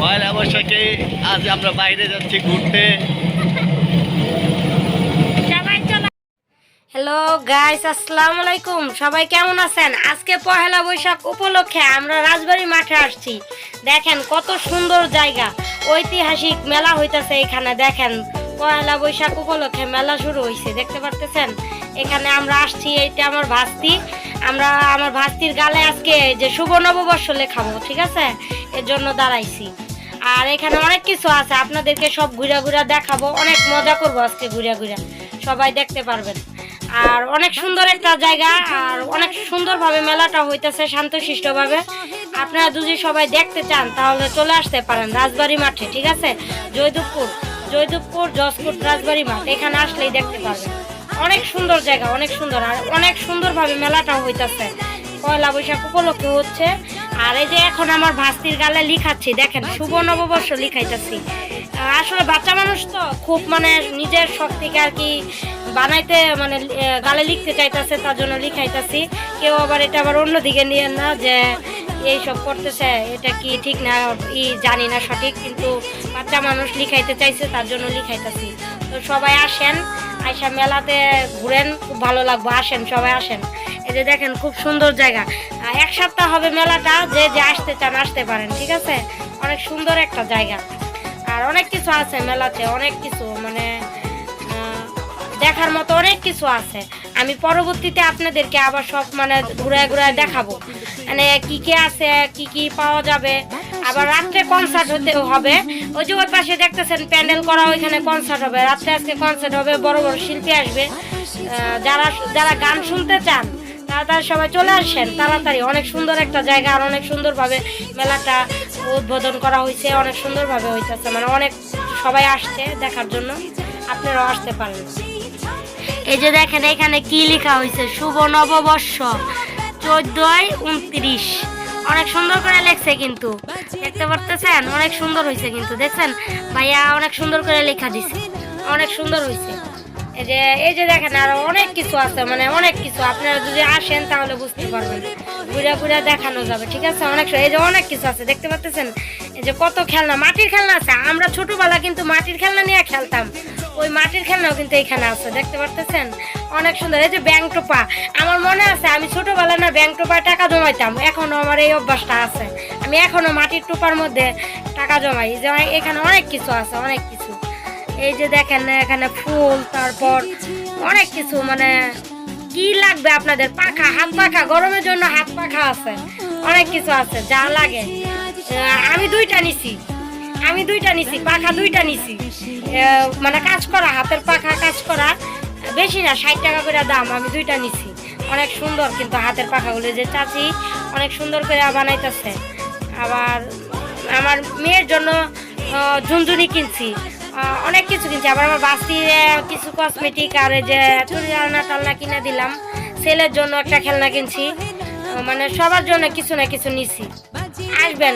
পয়লা বৈশাখে আজ আমরা বাইরে যাচ্ছি ঘুরতে। হ্যালো গাইস, আসসালামু আলাইকুম। সবাই কেমন আছেন? আজকে পহেলা বৈশাখ উপলক্ষে আমরা রাজবাড়ী মাঠে আসছি। দেখেন কত সুন্দর জায়গা, ঐতিহাসিক মেলা হইতেছে এখানে। দেখেন পহেলা বৈশাখ উপলক্ষে মেলা শুরু হয়েছে, দেখতে পারতেছেন। এখানে আমরা আসছি, এইটা আমার ভাস্তি। আমরা আমার ভাস্তির গালে আজকে যে শুভ নববর্ষ লেখাবো, ঠিক আছে, এর জন্য দাঁড়াইছি। আর এখানে অনেক কিছু আছে, আপনাদেরকে সব ঘুরে ঘুরে দেখাবো। অনেক মজা করবো আজকে ঘুরে ঘুরে, সবাই দেখতে পারবেন। আর অনেক সুন্দর একটা জায়গা, আর অনেক সুন্দরভাবে মেলাটা হইতেছে, শান্তশিষ্টভাবে। আপনারা যদি সবাই দেখতে চান তাহলে চলে আসতে পারেন রাজবাড়ী মাঠে, ঠিক আছে। জয়দেবপুর জজকোট রাজবাড়ী মাঠ, এখানে আসলেই দেখতে পারবেন। অনেক সুন্দর জায়গা, অনেক সুন্দর, আর অনেক সুন্দরভাবে মেলাটা হইতেছে। পয়লা বৈশাখ উপলক্ষে হচ্ছে। আর এই যে এখন আমার ভাস্তির গালে লিখাচ্ছি, দেখেন শুভ নববর্ষ লিখাইতেছি। আসলে বাচ্চা মানুষ তো খুব মানে নিজের শখ থেকে আর কি বানাইতে মানে গালে লিখতে চাইতেছে, তার জন্য লিখাইতেছি। কেউ আবার এটা আবার অন্যদিকে নিয়ে না যে এইসব করতেছে, এটা কি ঠিক না জানি না সঠিক, কিন্তু বাচ্চা মানুষ লিখাইতে চাইছে, তার জন্য লিখাইতেছি। তো সবাই আসেন, আইসা মেলাতে ঘুরেন, খুব ভালো লাগবে। আসেন, সবাই আসেন। এই যে দেখেন খুব সুন্দর জায়গা। এক সপ্তাহ হবে মেলাটা, যে যে আসতে চান আসতে পারেন, ঠিক আছে। অনেক সুন্দর একটা জায়গা, আর অনেক কিছু আছে মেলাতে, অনেক কিছু মানে দেখার মতো অনেক কিছু আছে। আমি পরবর্তীতে আপনাদেরকে আবার সব মানে ঘুরে ঘুরে দেখাবো, মানে কি কি আছে, কি কি পাওয়া যাবে। আবার রাত্রে কনসার্ট হবে। ওই যে ওই পাশে দেখতেছেন প্যান্ডেল করা, ওইখানে কনসার্ট হবে রাত্রে। আজকে কনসার্ট হবে, বড় বড় শিল্পী আসবে। যারা যারা গান শুনতে চান তাড়াতাড়ি সবাই চলে আসেন তাড়াতাড়ি। অনেক সুন্দর একটা জায়গা, আর অনেক সুন্দরভাবে মেলাটা উদ্বোধন করা হয়েছে, অনেক সুন্দরভাবে হইতেছে, মানে অনেক সবাই আসছে দেখার জন্য। আপনারাও আসতে পারেন। এই যে দেখেন এখানে কি লেখা হয়েছে, শুভ নববর্ষ 14-29। অনেক সুন্দর করে লেখছে, কিন্তু দেখতে পারতেছেন অনেক সুন্দর হয়েছে, কিন্তু দেখছেন ভাইয়া অনেক সুন্দর করে লেখা দিছে, অনেক সুন্দর হয়েছে। এই যে দেখেন আরো অনেক কিছু আছে, মানে অনেক কিছু। আপনারা যদি আসেন তাহলে বুঝতে পারবেন, ঘুরে ঘুরে দেখানো যাবে, ঠিক আছে। এই যে অনেক কিছু আছে, দেখতে পাচ্ছেন। এই যে কত খেলনা, মাটির খেলনা আছে। আমরা ছোটবেলা কিন্তু মাটির খেলনা নিয়ে খেলতাম, ওই মাটির খেলনাও কিন্তু এখানে আছে, দেখতে পারতেছেন। অনেক সুন্দর। এই যে ব্যাংক টোপা, আমার মনে আছে আমি ছোটবেলা না ব্যাংক টোপায় টাকা জমাইতাম, এখনো আমার এই অভ্যাসটা আছে। আমি এখনো মাটির টোপার মধ্যে টাকা জমাই। যে এখানে অনেক কিছু আছে, অনেক কিছু। এই যে দেখেন এখানে ফুল, তারপর অনেক কিছু, মানে কি লাগবে আপনাদের, পাখা, হাত পাখা, গরমের জন্য হাত পাখা আছে, অনেক কিছু আছে যা লাগে। আমি দুইটা নিছি, পাখা দুইটা নিছি, মানে কাজ করা, হাতের পাখা কাজ করা, বেশি না, 60 টাকা করে দাম। আমি দুইটা নিছি, অনেক সুন্দর কিন্তু হাতের পাখাগুলো। যে চাচি অনেক সুন্দর করে বানাইতেছে। আবার আমার মেয়ের জন্য ঝুনঝুনি কিনছি, অনেক কিছু কিনছি। আবার আমার বাস্তি কিছু কসমেটিক, আর যে চুড়ি টালনা কিনে দিলাম। ছেলের জন্য একটা খেলনা কিনছি, মানে সবার জন্য কিছু না কিছু নিছি। আসবেন,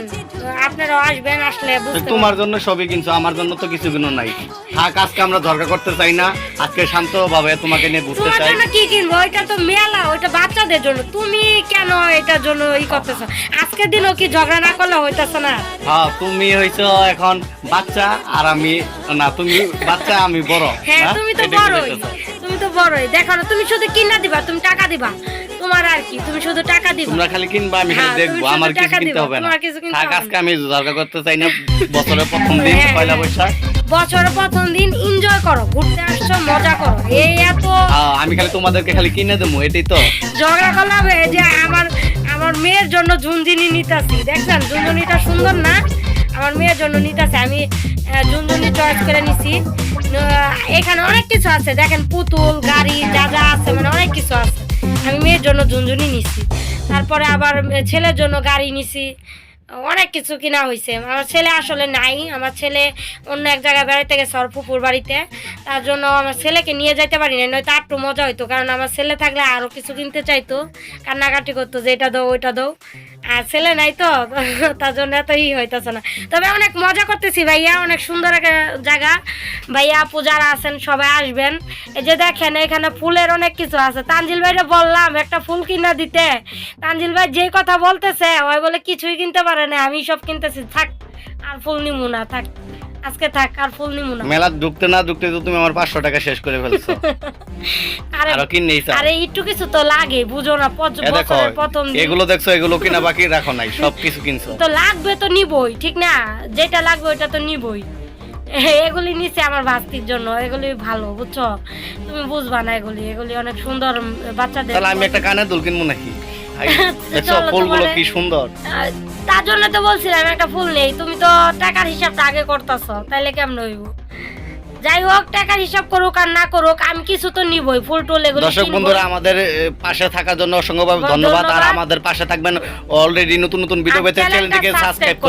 আপনারাও আসবেন, আসলে তোমার জন্য সবই কিনছো, আমার জন্য তো কিছু কিনো নাই। থাক, আজকে আমরা ঝগড়া করতে চাই না, আজকে শান্ত ভাবে তোমাকে নিয়ে ঘুরতে চাই। কি কিনবো? ওইটা তো মেলা, ওইটা বাচ্চাদের জন্য। তুমি কেন এটার জন্য করতেছো? আজকের দিনও কি ঝগড়া না করলে হইতেছে না? হ্যাঁ, তুমি হইছো এখন বাচ্চা, আর আমি না, তুমি বাচ্চা আমি বড়। হ্যাঁ, তুমি তো বড়ই, দেখো না, তুমি শুধু কিনা দিবা, তুমি টাকা দিবা, তোমার আর কি, তুমি শুধু টাকা দিবা। তোমরা খালি কিনবা, আমি খালি দেখবো, আমার কিছু কিনতে হবে না। থাক, আজকে আমি ঝগড়া করতে চাই না। বছরের প্রথম দিন পয়লা বৈশাখ, বছরের প্রথম দিন এনজয় করো, ঘুরতে আসছো, মজা করো। এই এত আমি খালি তোমাদেরকে খালি কিনে দেবো, এটাই তো ঝগড়া করলাম। যে আমার মেয়ের জন্য ঝুনঝুনি নিতেছি, দেখছেন ঝুনঝুনিটা সুন্দর না? আমার মেয়ের জন্য নিতেছে, আমি ঝুনঝুনি চয়েস করে নিছি। এখানে অনেক কিছু আছে, দেখেন পুতুল, গাড়ি, যা যা আছে, মানে অনেক কিছু আছে। আমি মেয়ের জন্য ঝুনঝুনি নিছি, তারপরে আবার ছেলের জন্য গাড়ি নিছি, অনেক কিছু কিনা হয়েছে। আমার ছেলে আসলে নাই, আমার ছেলে অন্য এক জায়গায় বেড়াইতে গেছে ওর ফুপুর বাড়িতে, তার জন্য আমার ছেলেকে নিয়ে যাইতে পারি না, নয়তো একটু মজা হইতো। কারণ আমার ছেলে থাকলে আরও কিছু কিনতে চাইতো, কান্নাকাটি করতো যে এটা দাও ওইটা দাও। আর ছেলে নাই তো, তার জন্য এত হইতেছে না। তবে অনেক মজা করতেছি ভাইয়া, অনেক সুন্দর একটা জায়গা। ভাইয়া আপু যারা আছেন সবাই আসবেন। এই যে দেখেন এখানে ফুলের অনেক কিছু আছে। তানজিল ভাইরে বললাম একটা ফুল কিনা দিতে, তানজিল ভাই যে কথা বলতেছে ওই বলে কিছুই কিনতে পারে না, আমি সব কিনতেছি। থাক, আর ফুল নিমু না, থাক আজকে থাক, আর ফুল নিমু না। মেলা ঢুকতে না ঢুকতে তো তুমি আমার 500 টাকা শেষ করে ফেলছো। আরে আরো কি নেই স্যার? আরে একটু কিছু তো লাগে, বুঝো না, এ দেখো বছরের প্রথম দিন। এগুলো দেখছো, এগুলো কিনা বাকি রাখো নাই, সব কিছু কিনছো। তো লাগবে তো নিবই, ঠিক না? যেটা লাগবে ওইটা তো নিবই। এগুলি নিচে আমার ভাস্তির জন্য, এগুলি ভালো, বুঝছো? তুমি বুঝবা না, এগুলি এগুলি অনেক সুন্দর বাচ্চাদের। তাহলে আমি একটা কানের দুল কিনবো নাকি? আই, দেখছো চলো, ফুলগুলো তোমারে- কি সুন্দর। তার জন্য তো বলছিলাম একটা ফুল নেই, তুমি তো টাকার হিসাবটা আগে করতেছো, তাইলে কেমন হইব? যাই হোক, টাকার হিসাব করুক আর না করুক, আমি কিছু তো নিবই, ফুল টুল এগুলো দর্শক কিনবই। বন্ধুরা, আমাদের পাশে থাকার জন্য অসংখ্যভাবে ধন্যবাদ। আর ধন্যবাদ। আমাদের পাশে থাকবেন, অলরেডি নতুন নতুন ভিডিও আর পেতে চ্যানেলটা চ্যানেলটিকে সাবস্ক্রাইব সাবস্ক্রাইব করুন।